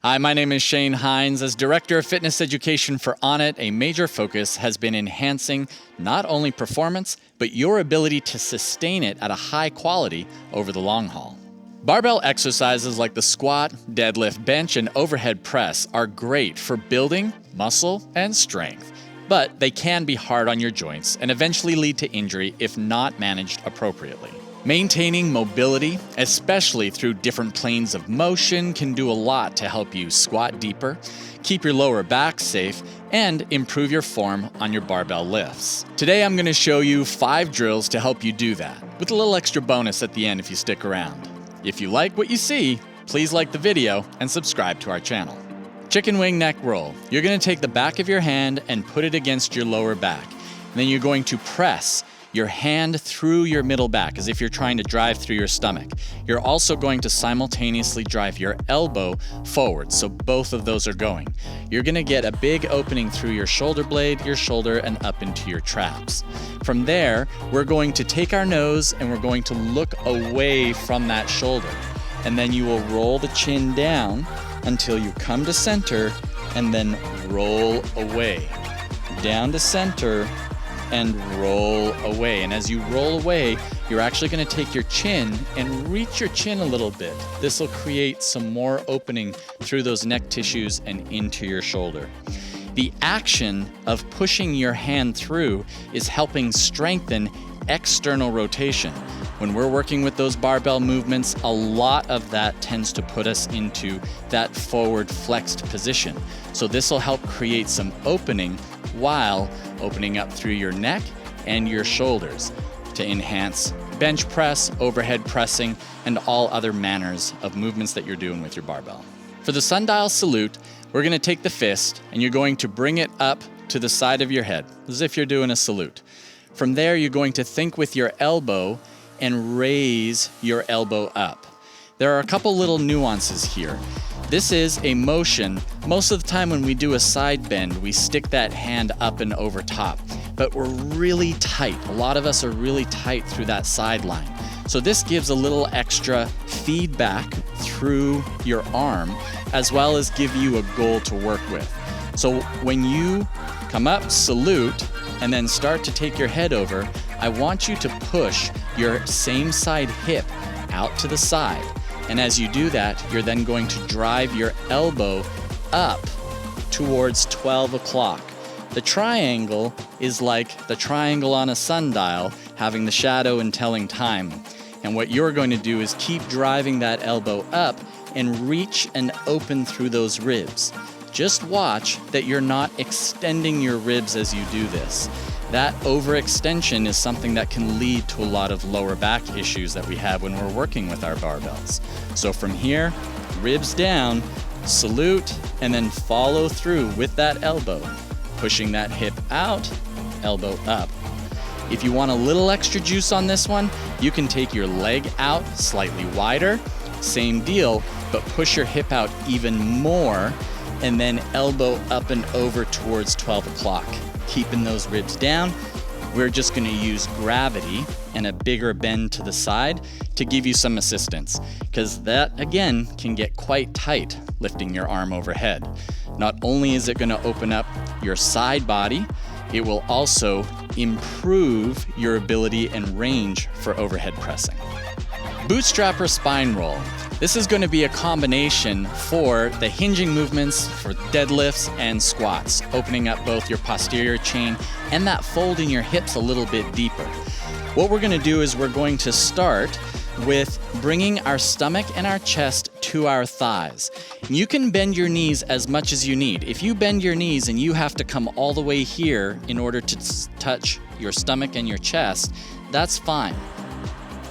Hi, my name is Shane Heins. As Director of Fitness Education for Onnit, a major focus has been enhancing not only performance, but your ability to sustain it at a high quality over the long haul. Barbell exercises like the squat, deadlift, bench, and overhead press are great for building muscle and strength, but they can be hard on your joints and eventually lead to injury if not managed appropriately. Maintaining mobility, especially through different planes of motion, can do a lot to help you squat deeper, keep your lower back safe, and improve your form on your barbell lifts. Today I'm going to show you 5 drills to help you do that, with a little extra bonus at the end if you stick around. If you like what you see, please like the video and subscribe to our channel. Chicken wing neck roll. You're going to take the back of your hand and put it against your lower back. And then you're going to press your hand through your middle back as if you're trying to drive through your stomach. You're also going to simultaneously drive your elbow forward, so both of those are going. You're gonna get a big opening through your shoulder blade, your shoulder, and up into your traps. From there, we're going to take our nose and we're going to look away from that shoulder. And then you will roll the chin down until you come to center and then roll away. Down to center, and roll away. And as you roll away, you're actually going to take your chin and reach your chin a little bit. This will create some more opening through those neck tissues and into your shoulder. The action of pushing your hand through is helping strengthen external rotation. When we're working with those barbell movements, a lot of that tends to put us into that forward flexed position. So this will help create some opening while opening up through your neck and your shoulders to enhance bench press, overhead pressing, and all other manners of movements that you're doing with your barbell. For the sundial salute, we're going to take the fist and you're going to bring it up to the side of your head, as if you're doing a salute. From there, you're going to think with your elbow and raise your elbow up. There are a couple little nuances here. This is a motion. Most of the time when we do a side bend, we stick that hand up and over top, but we're really tight. A lot of us are really tight through that sideline. So this gives a little extra feedback through your arm, as well as give you a goal to work with. So when you come up, salute, and then start to take your head over, I want you to push your same side hip out to the side. And as you do that, you're then going to drive your elbow up towards 12 o'clock. The triangle is like the triangle on a sundial, having the shadow and telling time. And what you're going to do is keep driving that elbow up and reach and open through those ribs. Just watch that you're not extending your ribs as you do this. That overextension is something that can lead to a lot of lower back issues that we have when we're working with our barbells. So from here, ribs down, salute, and then follow through with that elbow, pushing that hip out, elbow up. If you want a little extra juice on this one, you can take your leg out slightly wider, same deal, but push your hip out even more, and then elbow up and over towards 12 o'clock. Keeping those ribs down, we're just going to use gravity and a bigger bend to the side to give you some assistance, because that again can get quite tight lifting your arm overhead. Not only is it going to open up your side body, it will also improve your ability and range for overhead pressing. Bootstrapper spine roll. This is going to be a combination for the hinging movements for deadlifts and squats, opening up both your posterior chain and that fold in your hips a little bit deeper. What we're going to do is we're going to start with bringing our stomach and our chest to our thighs. And you can bend your knees as much as you need. If you bend your knees and you have to come all the way here in order to touch your stomach and your chest, that's fine.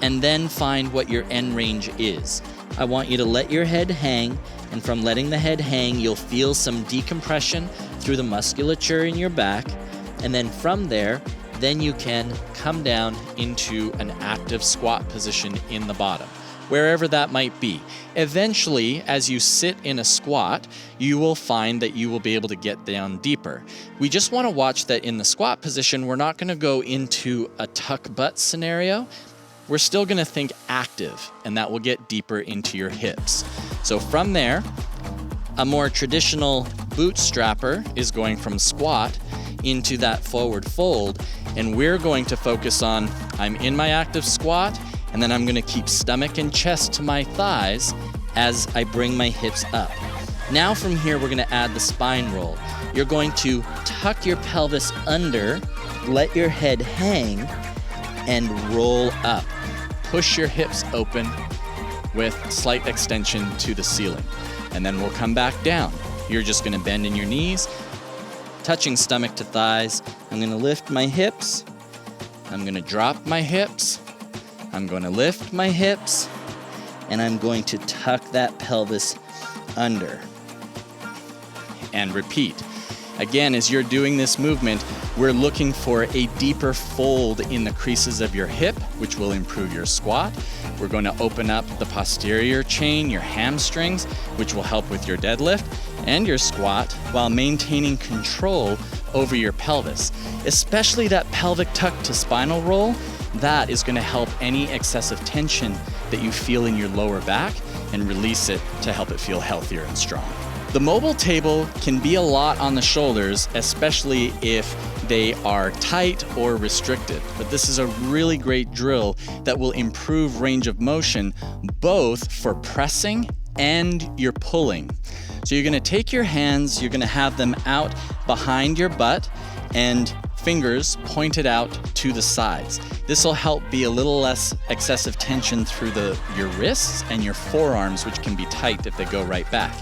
And then find what your end range is. I want you to let your head hang, and from letting the head hang, you'll feel some decompression through the musculature in your back, and then from there, then you can come down into an active squat position in the bottom, wherever that might be. Eventually, as you sit in a squat, you will find that you will be able to get down deeper. We just want to watch that in the squat position, we're not going to go into a tuck butt scenario. We're still going to think active, and that will get deeper into your hips. So from there, A more traditional bootstrapper is going from squat into that forward fold, and we're going to focus on, I'm in my active squat, and then I'm going to keep stomach and chest to my thighs as I bring my hips up. Now from here, we're going to add the spine roll. You're going to tuck your pelvis under, let your head hang, and roll up. Push your hips open with slight extension to the ceiling. And then we'll come back down. You're just going to bend in your knees, touching stomach to thighs. I'm going to lift my hips. I'm going to drop my hips. I'm going to lift my hips. And I'm going to tuck that pelvis under. And repeat. Again, as you're doing this movement, we're looking for a deeper fold in the creases of your hip, which will improve your squat. We're going to open up the posterior chain, your hamstrings, which will help with your deadlift and your squat while maintaining control over your pelvis. Especially that pelvic tuck to spinal roll, that is going to help any excessive tension that you feel in your lower back and release it to help it feel healthier and strong. The mobile table can be a lot on the shoulders, especially if they are tight or restricted. But this is a really great drill that will improve range of motion, both for pressing and your pulling. So you're gonna take your hands, you're gonna have them out behind your butt and fingers pointed out to the sides. This will help be a little less excessive tension through your wrists and your forearms, which can be tight if they go right back.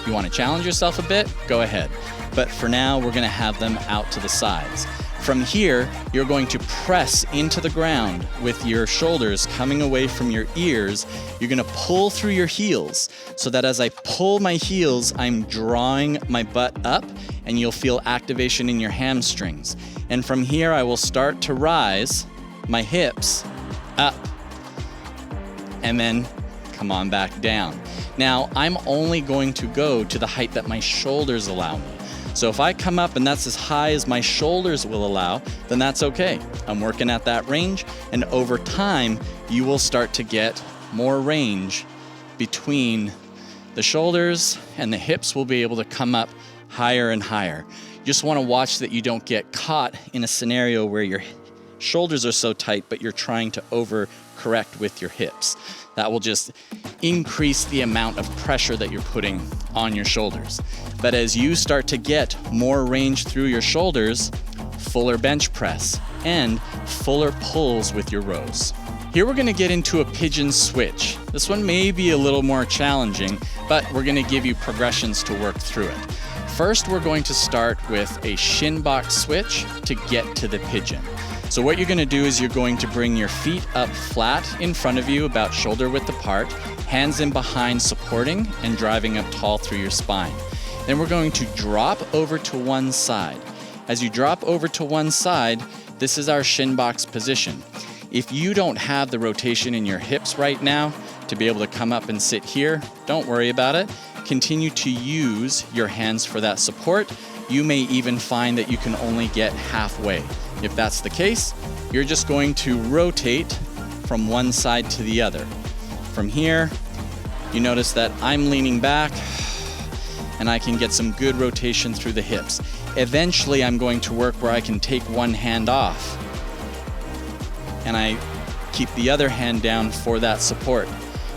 You want to challenge yourself a bit? Go ahead. But for now, we're going to have them out to the sides. From here, you're going to press into the ground with your shoulders coming away from your ears. You're going to pull through your heels so that as I pull my heels, I'm drawing my butt up and you'll feel activation in your hamstrings. And from here, I will start to rise my hips up and then come on back down. Now, I'm only going to go to the height that my shoulders allow me. So if I come up and that's as high as my shoulders will allow, then that's okay. I'm working at that range, and over time, you will start to get more range between the shoulders, and the hips will be able to come up higher and higher. You just want to watch that you don't get caught in a scenario where your shoulders are so tight, but you're trying to overcorrect with your hips. That will just increase the amount of pressure that you're putting on your shoulders. But as you start to get more range through your shoulders, fuller bench press and fuller pulls with your rows. Here we're going to get into a pigeon switch. This one may be a little more challenging, but we're going to give you progressions to work through it. First, we're going to start with a shin box switch to get to the pigeon. So what you're going to do is you're going to bring your feet up flat in front of you, about shoulder width apart, hands in behind supporting and driving up tall through your spine. Then we're going to drop over to one side. As you drop over to one side, this is our shin box position. If you don't have the rotation in your hips right now to be able to come up and sit here, don't worry about it. Continue to use your hands for that support. You may even find that you can only get halfway. If that's the case, you're just going to rotate from one side to the other. From here, you notice that I'm leaning back and I can get some good rotation through the hips. Eventually, I'm going to work where I can take one hand off and I keep the other hand down for that support.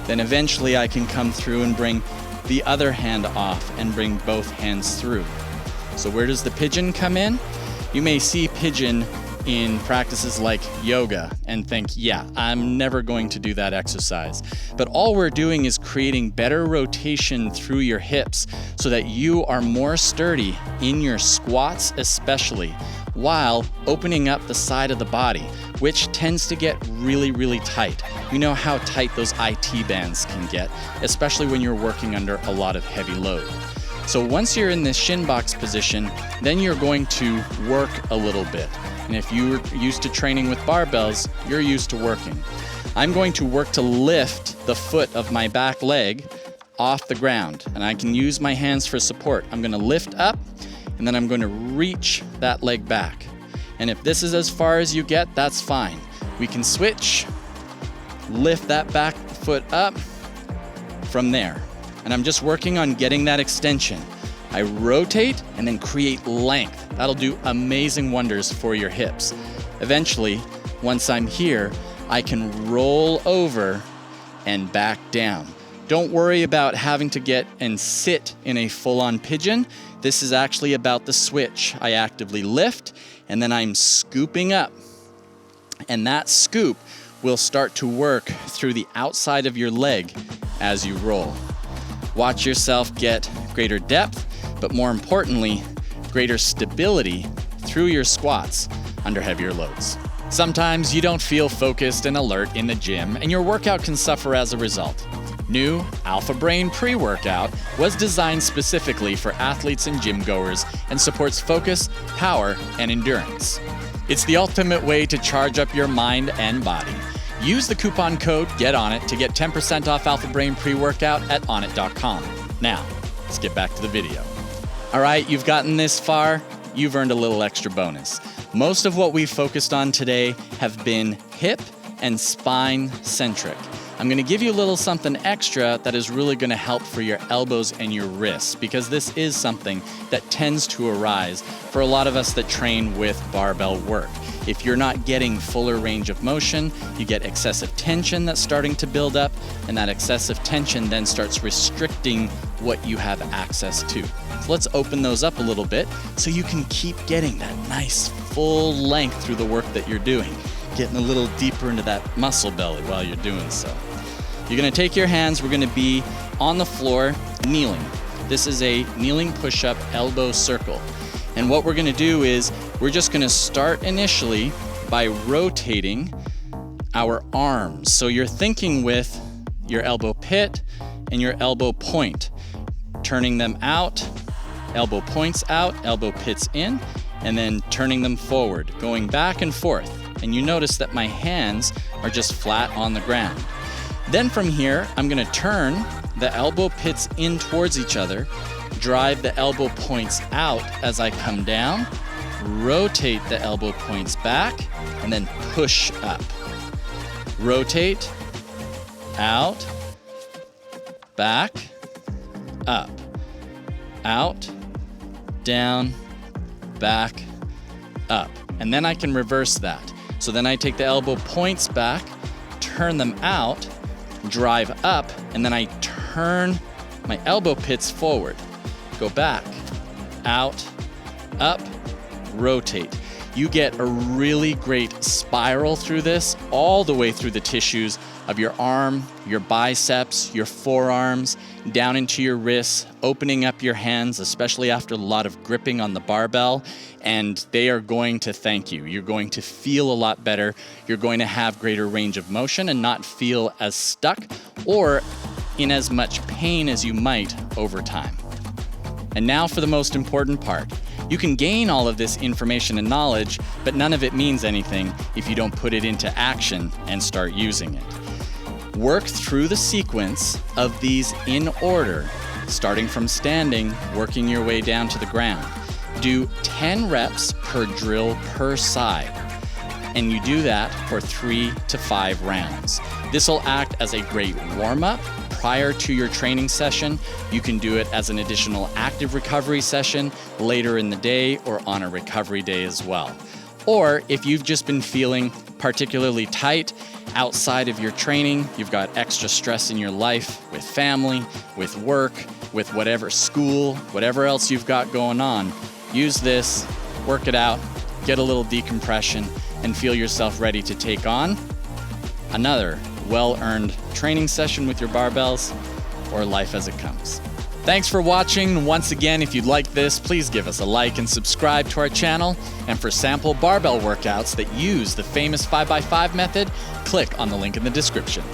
Then eventually I can come through and bring the other hand off and bring both hands through. So where does the pigeon come in? You may see pigeon in practices like yoga and think, yeah, I'm never going to do that exercise. But all we're doing is creating better rotation through your hips so that you are more sturdy in your squats especially, while opening up the side of the body, which tends to get really, really tight. You know how tight those IT bands can get, especially when you're working under a lot of heavy load. So once you're in this shin box position, then you're going to work a little bit. And if you're used to training with barbells, you're used to working. I'm going to work to lift the foot of my back leg off the ground, and I can use my hands for support. I'm going to lift up, and then I'm going to reach that leg back. And if this is as far as you get, that's fine. We can switch, lift that back foot up from there. and I'm just working on getting that extension. I rotate and then create length. That'll do amazing wonders for your hips. Eventually, once I'm here, I can roll over and back down. Don't worry about having to get and sit in a full-on pigeon. This is actually about the switch. I actively lift, and then I'm scooping up. And that scoop will start to work through the outside of your leg as you roll. Watch yourself get greater depth, but more importantly, greater stability through your squats under heavier loads. Sometimes you don't feel focused and alert in the gym, and your workout can suffer as a result. New Alpha Brain pre-workout was designed specifically for athletes and gym goers and supports focus, power, and endurance. It's the ultimate way to charge up your mind and body. Use the coupon code GETONIT to get 10% off Alpha Brain pre-workout at onnit.com. Now, let's get back to the video. All right, you've gotten this far, you've earned a little extra bonus. Most of what we've focused on today have been hip and spine centric. I'm going to give you a little something extra that is really going to help for your elbows and your wrists, because this is something that tends to arise for a lot of us that train with barbell work. If you're not getting fuller range of motion, you get excessive tension that's starting to build up, and that excessive tension then starts restricting what you have access to. So let's open those up a little bit so you can keep getting that nice full length through the work that you're doing, getting a little deeper into that muscle belly while you're doing so. You're gonna take your hands, we're gonna be on the floor, kneeling. This is a kneeling push-up elbow circle. And what we're gonna do is, we're just gonna start initially by rotating our arms. So you're thinking with your elbow pit and your elbow point, turning them out, elbow points out, elbow pits in, and then turning them forward, going back and forth. And you notice that my hands are just flat on the ground. Then from here, I'm gonna turn the elbow pits in towards each other, drive the elbow points out as I come down, rotate the elbow points back, and then push up. Rotate, out, back, up, out, down, back, up. And then I can reverse that. So then I take the elbow points back, turn them out, drive up, and then I turn my elbow pits forward. Go back, out, up, rotate. You get a really great spiral through this, all the way through the tissues of your arm, your biceps, your forearms, down into your wrists, opening up your hands, especially after a lot of gripping on the barbell, and they are going to thank you. You're going to feel a lot better. You're going to have greater range of motion and not feel as stuck or in as much pain as you might over time. And now for the most important part. You can gain all of this information and knowledge, but none of it means anything if you don't put it into action and start using it. Work through the sequence of these in order, starting from standing, working your way down to the ground. Do 10 reps per drill per side, and you do that for 3 to 5 rounds. This will act as a great warm-up prior to your training session. You can do it as an additional active recovery session later in the day or on a recovery day as well. Or if you've just been feeling particularly tight outside of your training, you've got extra stress in your life with family, with work, with whatever school, whatever else you've got going on, use this, work it out, get a little decompression, and feel yourself ready to take on another well-earned training session with your barbells or life as it comes. Thanks for watching. Once again, if you'd like this, please give us a like and subscribe to our channel. And for sample barbell workouts that use the famous 5x5 method, click on the link in the description.